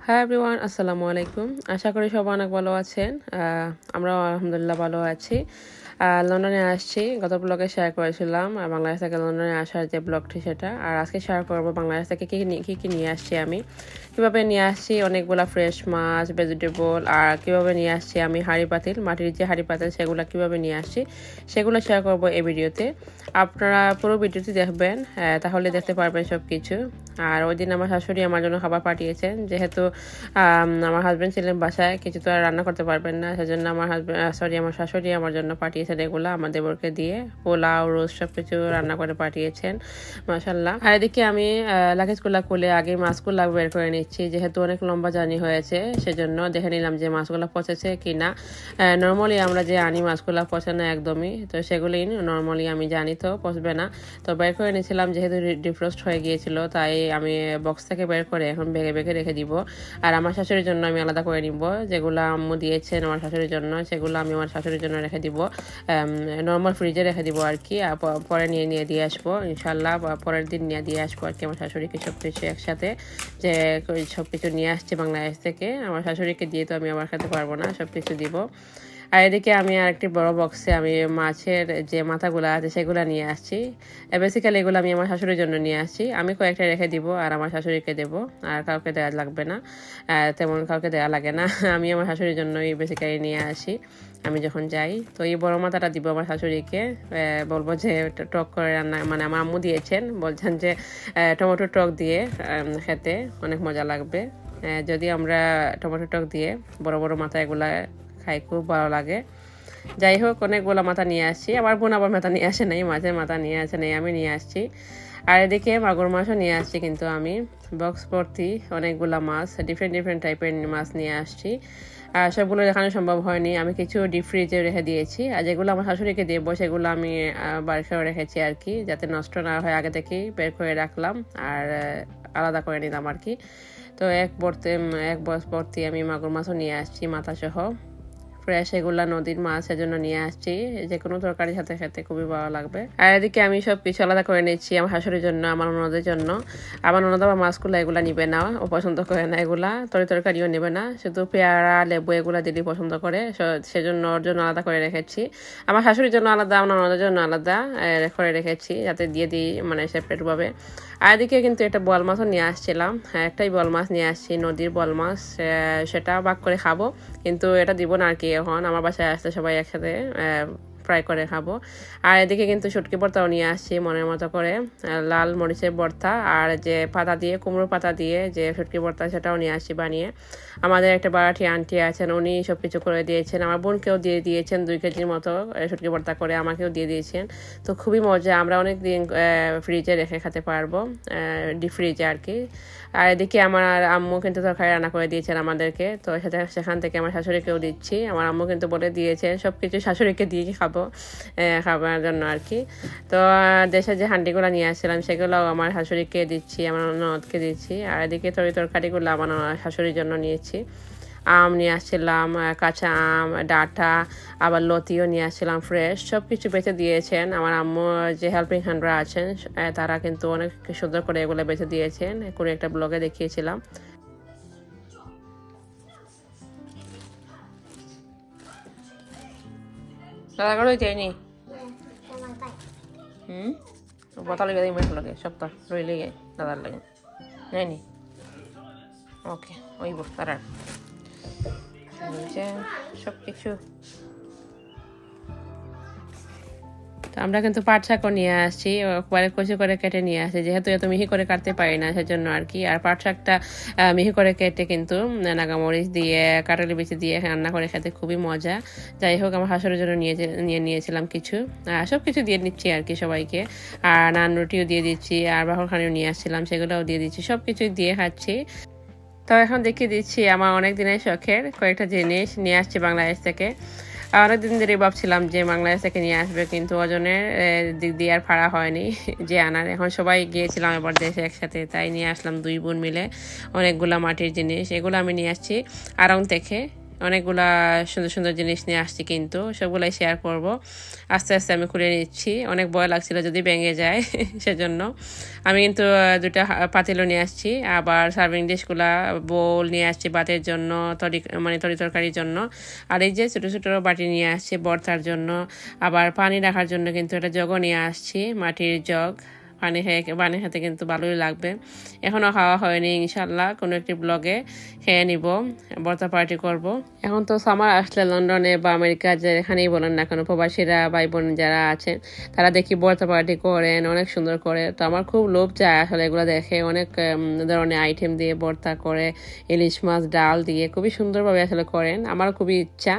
Hi everyone, আসসালামু আলাইকুম। আশা করি সবাই অনেক ভালো আছেন। আমরাও আলহামদুলিল্লাহ ভালো আছি। লন্ডনে আসছি, গত ব্লগে শেয়ার করেছিলাম বাংলাদেশ থেকে লন্ডনে আসার যে ব্লগটি সেটা। আর আজকে শেয়ার করবো বাংলাদেশ থেকে কী নিয়ে আসছি আমি, কীভাবে নিয়ে আসছি অনেকগুলো ফ্রেশ মাছ, ভেজিটেবল, আর কীভাবে নিয়ে আসছি আমি হাঁড়ি পাতিল, মাটির যে হাঁড়ি পাতিল সেগুলো কীভাবে নিয়ে আসছি সেগুলো শেয়ার করবো এই ভিডিওতে। আপনারা পুরো ভিডিওটি দেখবেন, তাহলে দেখতে পারবেন সব কিছু। আর ওই দিন আমার শাশুড়ি আমার জন্য খাবার পাঠিয়েছেন, যেহেতু আমার হাজব্যান্ড ছিলেন বাসায়, কিছু তো আর রান্না করতে পারবেন না, সেজন্য আমার আমার শাশুড়ি আমার জন্য পাঠিয়েছেন এগুলো, আমার দেবরকে দিয়ে পোলাও, রোস্ট সব কিছু রান্না করে পাঠিয়েছেন, মাশাল্লাহ। আর এদিকে আমি লাগেজগুলা খুলে আগে মাছগুলা বের করে নিচ্ছি, যেহেতু অনেক লম্বা জার্নি হয়েছে সেজন্য দেখে নিলাম যে মাছগুলা পচেছে কিনা। নর্মালি আমরা যে আনি মাছগুলা পচে না একদমই, তো সেগুলি নর্মালি আমি জানি তো পচবে না, তো বের করে নিয়েছিলাম। যেহেতু ডিফ্রস্ট হয়ে গিয়েছিল তাই আমি বক্স থেকে বের করে এখন বেগে বেগে রেখে দিব। আর আমার শাশুড়ির জন্য আমি আলাদা করে নিব, যেগুলো আম্মু দিয়েছেন আমার শাশুড়ির জন্য সেগুলো আমি আমার শাশুড়ির জন্য রেখে দিব, নর্মাল ফ্রিজে রেখে দিব আর কি। পরে নিয়ে দিয়ে আসবো ইনশাল্লাহ, পরের দিন নিয়ে দিয়ে আসবো আর কি আমার শাশুড়িকে সব কিছু একসাথে, যে সব কিছু নিয়ে আসছি বাংলাদেশ থেকে। আমার শাশুড়িকে দিয়ে তো আমি আবার খেতে পারবো না, সব কিছু দিব। আর এদিকে আমি আরেকটি বড় বক্সে আমি মাছের যে মাথাগুলো আছে সেগুলো নিয়ে আসছি। বেসিক্যালি এগুলো আমি আমার শাশুড়ির জন্য নিয়ে আসছি, আমি কয়েকটা রেখে দিব আর আমার শাশুড়িকে দেবো, আর কাউকে দেওয়া লাগবে না, তেমন কাউকে দেওয়া লাগে না। আমি আমার শাশুড়ির জন্যই বেসিক্যালি নিয়ে আসি আমি যখন যাই। তো এই বড় মাথাটা দিব আমার শাশুড়িকে, বলবো যে টক করে রান্না, মানে আমার আম্মু দিয়েছেন, বলছেন যে টমেটো টক দিয়ে খেতে অনেক মজা লাগবে। যদি আমরা টমেটো টক দিয়ে বড় বড় মাথা এগুলা খাই, খুব ভালো লাগে। যাই হোক, অনেকগুলো মাথা নিয়ে আসছি, আমার বোন আবার মাথা নিয়ে আসে নাই, মাছের মাথা নিয়ে আসে নাই, আমি নিয়ে আসছি। আর এদিকে মাগুর মাছও নিয়ে আসছি, কিন্তু আমি বক্স ভর্তি অনেকগুলো মাছ, ডিফারেন্ট টাইপের মাছ নিয়ে আসছি। আর সবগুলো দেখানো সম্ভব হয়নি, আমি কিছু ডিপ ফ্রিজে রেখে দিয়েছি, আর যেগুলো আমার শাশুড়িকে দেবো সেগুলো আমি বার করে রেখেছি আর কি, যাতে নষ্ট না হয় আগে থেকেই বের করে রাখলাম আর আলাদা করে নিলাম আর কি। তো এক বক্স ভর্তি আমি মাগুর মাছও নিয়ে আসছি মাথা সহ, ফ্রেশ এগুলা নদীর মাছ, সেজন্য নিয়ে আসছি, যে কোনো তরকারির সাথে খেতে খুবই ভালো লাগবে। আর এদিকে আমি সব কিছু আলাদা করে নিচ্ছি আমার শাশুড়ির জন্য, আমার ননদের জন্য। আমার ননদ আবার মাছগুলো এগুলা নিবে না, ও পছন্দ করে না এগুলা, তরকারিও নেবে না, শুধু পেয়ারা লেবু এগুলা দিলেই পছন্দ করে, সেজন্য ওর জন্য আলাদা করে রেখেছি। আমার শাশুড়ির জন্য আলাদা, আমার ননদের জন্য আলাদা করে রেখেছি, যাতে দিয়ে দিই মানে সেপারেট ভাবে। আর এদিকে কিন্তু একটা বোয়াল মাছও নিয়ে আসছিলাম, একটাই বোয়াল মাছ নিয়ে আসছি, নদীর বোয়াল মাছ, সেটা ভাগ করে খাবো, কিন্তু এটা দিব না আর কি, এখন আমার বাসায় আসতে সবাই একসাথে ফ্রাই করে খাবো। আর এদিকে কিন্তু শুটকি ভর্তাও নিয়ে আসছি মনের মতো করে, লাল মরিচের ভর্তা, আর যে পাতা দিয়ে, কুমড়ো পাতা দিয়ে যে শুটকি ভর্তা সেটাও নিয়ে আসছি বানিয়ে। আমাদের একটা বাড়াটি আন্টি আছেন, উনি সব কিছু করে দিয়েছেন, আমার বোনকেও দিয়ে দিয়েছেন 2 কেজির মতো শুটকি ভর্তা করে, আমাকেও দিয়ে দিয়েছেন। তো খুবই মজা, আমরা অনেক দিন ফ্রিজে রেখে খেতে পারবো, ডিপ ফ্রিজে আর কি। আর এদিকে আমার আম্মু কিন্তু তরকারি রান্না করে দিয়েছেন আমাদেরকে, তো সেখান থেকে আমার শাশুড়িকেও দিচ্ছি। আমার আম্মু কিন্তু বলে দিয়েছেন সব কিছু শাশুড়িকে দিয়ে খাবো, খাবার জন্য আর কি। তো দেশে যে হান্ডিগুলো নিয়ে আসছিলাম সেগুলো আমার শাশুড়িকে দিচ্ছি, আমার ননদকে দিচ্ছি। আর এদিকে তরকারিগুলো আমার শাশুড়ির জন্য নিয়েছি। আম নিয়ে আসছিলাম, কাঁচা আম, ডাঁটা, আবার লতিও নিয়ে আসছিলাম ফ্রেশ, সব কিছু বেছে দিয়েছেন আমার আম্মু। যে হেল্পিং হ্যান্ডরা আছেন তারা কিন্তু অনেক সুন্দর করে এগুলো বেছে দিয়েছেন, কোনো একটা ব্লগে দেখিয়েছিলাম। দাদাগুলোই যায়নি, বতা লেগে দিই মেয়ের লাগে, সপ্তাহ রইলে দাদার লাগে যায়নি। ওকে, ওই তারার সব কিছু তো আমরা কিন্তু পাট শাকও নিয়ে আসছি, একবারে কুচি করে কেটে নিয়ে আসছি, যেহেতু এত মিহি করে কাটতে পারি না সেজন্য আর কি। আর পাট শাকটা মিহি করে কেটে কিন্তু নাগামরিচ দিয়ে কাঁঠালি বিচি দিয়ে রান্না করে খেতে খুবই মজা। যাই হোক, আমার হাঁসের জন্য নিয়ে নিয়েছিলাম কিছু, সব কিছু দিয়ে নিচ্ছি আর কি সবাইকে। আর নান রুটিও দিয়ে দিচ্ছি, আর বাহরখানিও নিয়ে আসছিলাম, সেগুলোও দিয়ে দিচ্ছি, সব কিছুই দিয়ে খাচ্ছি। তো এখন দেখিয়ে দিচ্ছি আমার অনেক দিনের শখের কয়েকটা জিনিস নিয়ে আসছি বাংলাদেশ থেকে। অনেকদিন ধরে ভাবছিলাম যে বাংলাদেশ থেকে নিয়ে আসবে, কিন্তু ওজনের দিক দিয়ে আর ভাড়া হয়নি যে আনার। এখন সবাই গিয়েছিলাম এবার দেশে একসাথে, তাই নিয়ে আসলাম 2 বোন মিলে অনেকগুলা মাটির জিনিস। এগুলো আমি নিয়ে আসছি আড়ং থেকে, অনেকগুলা সুন্দর সুন্দর জিনিস নিয়ে আসছি, কিন্তু সবগুলাই শেয়ার করব। আস্তে আস্তে আমি খুলে নিচ্ছি, অনেক ভয় লাগছিল যদি ভেঙে যায় সেজন্য। আমি কিন্তু 2টা পাতিলও নিয়ে আসছি, আবার সার্ভিং ডিশগুলা বোল নিয়ে আসছি ভাতের জন্য, তরি তরকারির জন্য। আর এই যে ছোটো ছোটো বাটি নিয়ে আসছি ভর্তার জন্য, আবার পানি রাখার জন্য কিন্তু একটা জগও নিয়ে আসছি, মাটির জগ। পানি খেতে কিন্তু ভালোই লাগবে। এখনও খাওয়া হয়নি, ইনশাল্লাহ কোনো একটি ব্লগে খেয়ে নিব, ভর্তা পার্টি করব। এখন তো সামার আসলে লন্ডনে বা আমেরিকা যেখানেই বলেন না কেন, প্রবাসীরা ভাই বোন যারা আছেন তারা দেখি ভর্তা পার্টি করেন, অনেক সুন্দর করে। তো আমার খুব লোভ যায় আসলে এগুলো দেখে, অনেক ধরনের আইটেম দিয়ে ভর্তা করে, ইলিশ মাছ ডাল দিয়ে খুবই সুন্দরভাবে আসলে করেন। আমার খুবই ইচ্ছা।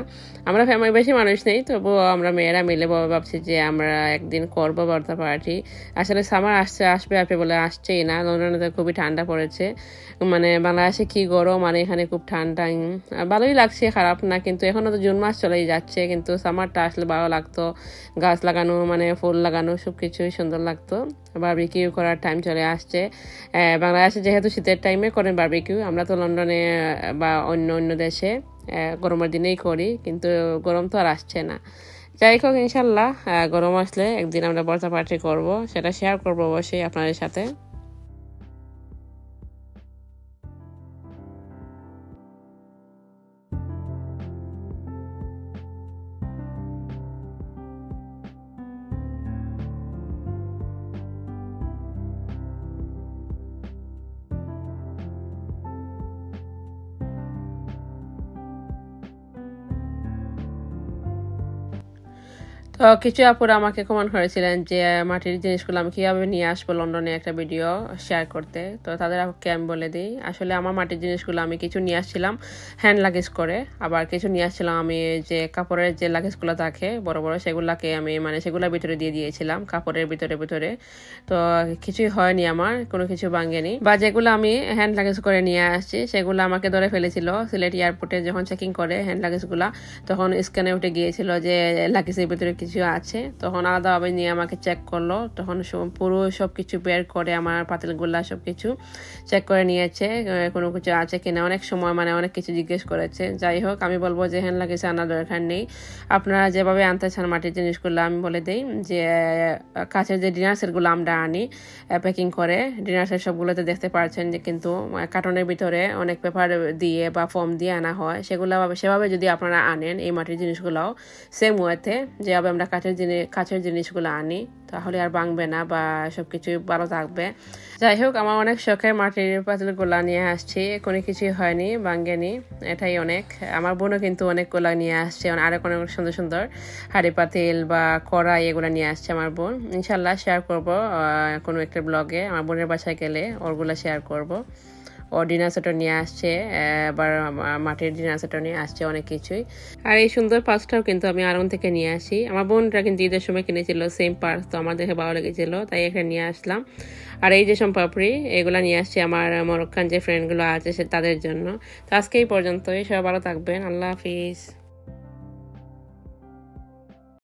আমরা ফ্যামিলি বেশি মানুষ নেই, তবুও আমরা মেয়েরা মিলে ভাবছি যে আমরা একদিন করবো ভর্তা পার্টি। আসলে সামার আসবে বলে আসছেই না। লন্ডনে তো খুবই ঠান্ডা পড়েছে, মানে বাংলাদেশে কি গরম আর এখানে খুব ঠান্ডা। ভালোই লাগছে, খারাপ না, কিন্তু এখনো তো জুন মাস চলেই যাচ্ছে, কিন্তু সামারটা আসলে ভালো লাগতো। গাছ লাগানো, মানে ফুল লাগানো, সবকিছুই সুন্দর লাগতো। বারবিকিউ করার টাইম চলে আসছে। বাংলাদেশে যেহেতু শীতের টাইমে করেন বারবিকিউ, আমরা তো লন্ডনে বা অন্য দেশে গরমের দিনেই করি, কিন্তু গরম তো আর আসছে না। যাই হোক, ইনশাল্লাহ গরম আসলে একদিন আমরা ভর্তা পার্টি করবো, সেটা শেয়ার করবো অবশ্যই আপনাদের সাথে। তো কিছু আপুরা আমাকে কমেন্ট করেছিলেন যে মাটির জিনিসগুলো আমি কিভাবে নিয়ে আসবো লন্ডনে একটা ভিডিও শেয়ার করতে। তো তাদের আপুকে আমি বলে দিই, আসলে আমার মাটির জিনিসগুলো আমি কিছু নিয়ে আসছিলাম হ্যান্ড লাগেজ করে, আবার কিছু নিয়ে আসছিলাম আমি যে কাপড়ের যে লাগেজগুলো থাকে বড় বড়, সেগুলাকে আমি মানে সেগুলোর ভিতরে দিয়ে দিয়েছিলাম কাপড়ের ভিতরে। তো কিছুই হয়নি, আমার কোনো কিছু ভাঙেনি। বা যেগুলো আমি হ্যান্ড লাগেজ করে নিয়ে আসছি সেগুলো আমাকে ধরে ফেলেছিল সিলেট এয়ারপোর্টে যখন চেকিং করে হ্যান্ড লাগেজগুলা, তখন স্ক্যানে উঠে গিয়েছিল যে লাগেজের ভিতরে কিছু আছে। তখন আলাদাভাবে নিয়ে আমাকে চেক করলো, তখন পুরো সবকিছু বের করে আমার পাতিলগুলা সবকিছু চেক করে নিয়েছে, কোনো কিছু আছে কিনা। অনেক সময় মানে অনেক কিছু জিজ্ঞেস করেছে। যাই হোক, আমি বলবো যে হ্যান্ড লাগেজ আনার দরকার নেই, আপনারা যেভাবে আনতে চান মাটির জিনিসগুলো আমি বলে দিই যে কাছের যে ডিনার সেটগুলো আমরা আনি প্যাকিং করে, ডিনার সেট সবগুলোতে দেখতে পাচ্ছেন যে কিন্তু কার্টনের ভিতরে অনেক পেপার দিয়ে বা ফর্ম দিয়ে আনা হয়, সেভাবে যদি আপনারা আনেন এই মাটির জিনিসগুলোও সেম ওয়েতে যেভাবে আমরা কাছের জিনিসগুলো আনি, তাহলে আর ভাঙবে না বা সবকিছু ভালো থাকবে। যাই হোক, আমার অনেক শখের মাটির পাতিলগুলা নিয়ে আসছি, কোনো কিছুই হয়নি, ভাঙেনি, এটাই অনেক। আমার বোনও কিন্তু অনেকগুলা নিয়ে আসছে, আরেক অনেক সুন্দর সুন্দর হাঁড়ি পাতিল বা কড়াই এগুলো নিয়ে আসছে আমার বোন। ইনশাল্লাহ শেয়ার করবো কোনো একটা ব্লগে, আমার বোনের বাসায় গেলে ওরগুলো শেয়ার করবো। ও ডিনার সেটও নিয়ে আসছে, আবার মাটির ডিনার সেটও নিয়ে আসছে, অনেক কিছুই। আর এই সুন্দর পার্সটাও কিন্তু আমি আড়ং থেকে নিয়ে আসি, আমার বোনটা কিন্তু ঈদের সময় কিনেছিল সেম পার্স, তো আমার দেখে ভালো লেগেছিল তাই এখানে নিয়ে আসলাম। আর এই যে পাপড়ি এগুলো নিয়ে আসছি আমার মরক্কান যে ফ্রেন্ডগুলো আছে তাদের জন্য। তো আজকে এই পর্যন্তই, সবাই ভালো থাকবেন, আল্লাহ হাফিজ।